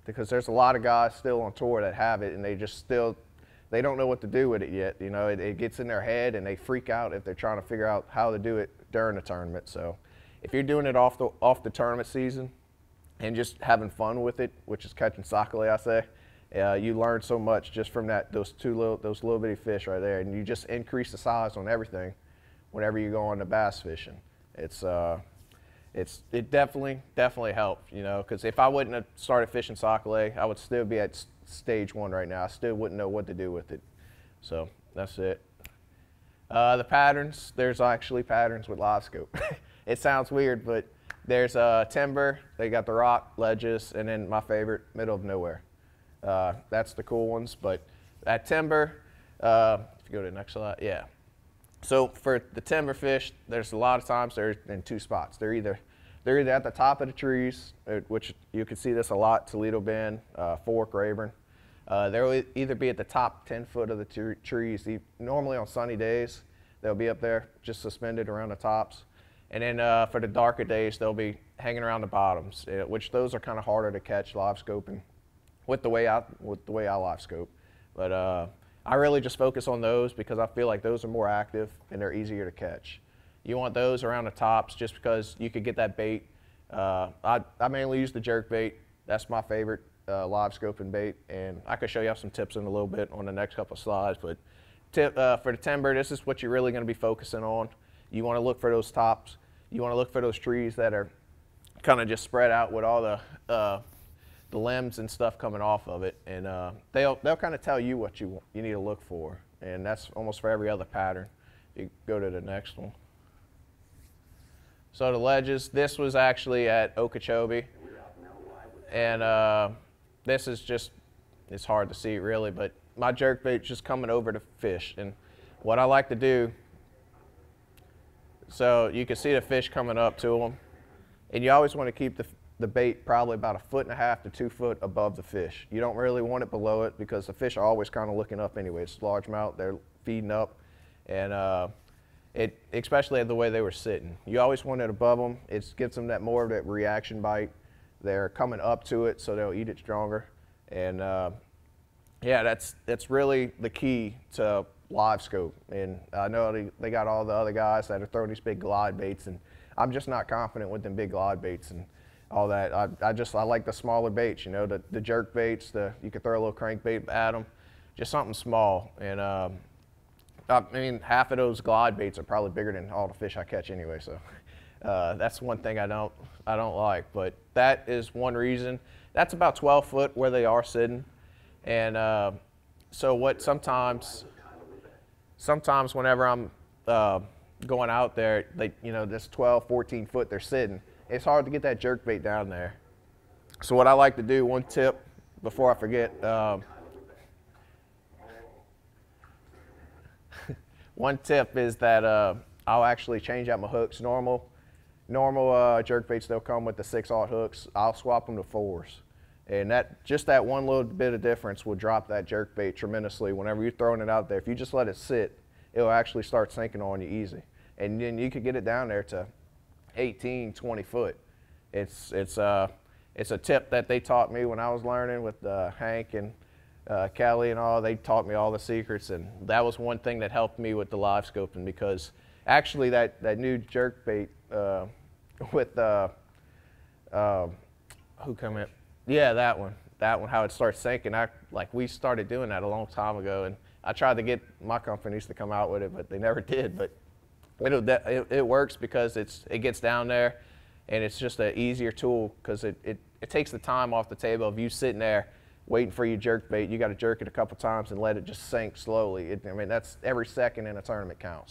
because there's a lot of guys still on tour that have it, and they don't know what to do with it yet. You know, it gets in their head, and they freak out if they're trying to figure out how to do it during the tournament. So if you're doing it off the tournament season and just having fun with it, which is catching sockeye, I say, you learn so much just from those little bitty fish right there, and you just increase the size on everything whenever you go on the bass fishing. It definitely helped, you know, because if I wouldn't have started fishing sockeye, I would still be at stage 1 right now. I still wouldn't know what to do with it. So that's it. The patterns, there's actually patterns with LiveScope. It sounds weird, but there's timber, they got the rock, ledges, and then my favorite, middle of nowhere. That's the cool ones, but that timber, if you go to the next slide, yeah. So for the timber fish, there's a lot of times they're in 2 spots. They're either at the top of the trees, which you can see this a lot, Toledo Bend, Fork, Rayburn. They'll either be at the top 10 foot of the trees. Normally on sunny days, they'll be up there just suspended around the tops. And then for the darker days, they'll be hanging around the bottoms, which those are kind of harder to catch live scoping with the way I live scope. But I really just focus on those because I feel like those are more active and they're easier to catch. You want those around the tops just because you could get that bait. I mainly use the jerk bait. That's my favorite live scoping bait, and I could show you some tips in a little bit on the next couple of slides. But for the timber, this is what you're really going to be focusing on. You want to look for those tops. You want to look for those trees that are kind of just spread out with all the limbs and stuff coming off of it, and they'll kind of tell you what you need to look for, and that's almost for every other pattern. You go to the next one. So the ledges, this was actually at Okeechobee, and this is just, it's hard to see really, but my jerkbait's just coming over to fish, and what I like to do, so you can see the fish coming up to them, and you always want to keep the bait probably about 1.5 to 2 foot above the fish. You don't really want it below it because the fish are always kind of looking up anyway. It's largemouth, they're feeding up, and especially the way they were sitting. You always want it above them. It gives them more of that reaction bite. They're coming up to it, so they'll eat it stronger. And yeah, that's really the key to live scope. And I know they got all the other guys that are throwing these big glide baits, and I'm just not confident with them big glide baits and all that. I like the smaller baits, you know, the jerk baits. You could throw a little crankbait at them, just something small. And I mean, half of those glide baits are probably bigger than all the fish I catch anyway. So that's one thing I don't like. But that is one reason. That's about 12 foot where they are sitting. And so what sometimes whenever I'm going out there, this 12, 14 foot they're sitting, it's hard to get that jerk bait down there. So what I like to do, one tip before I forget, one tip is that I'll actually change out my hooks. Normal jerk baits, they'll come with the 6/0 hooks. I'll swap them to 4s. And just that one little bit of difference will drop that jerk bait tremendously whenever you're throwing it out there. If you just let it sit, it'll actually start sinking on you easy. And then you could get it down there to 18, 20 foot. It's a tip that they taught me when I was learning with Hank and Kelly and all. They taught me all the secrets, and that was one thing that helped me with the live scoping, because actually that new jerk bait with who come in? Yeah, that one, how it starts sinking. We started doing that a long time ago, and I tried to get my companies to come out with it, but they never did. But it works because it gets down there, and it's just an easier tool because it takes the time off the table of you sitting there waiting for your jerk bait. You got to jerk it a couple times and let it just sink slowly. I mean, that's every second in a tournament counts.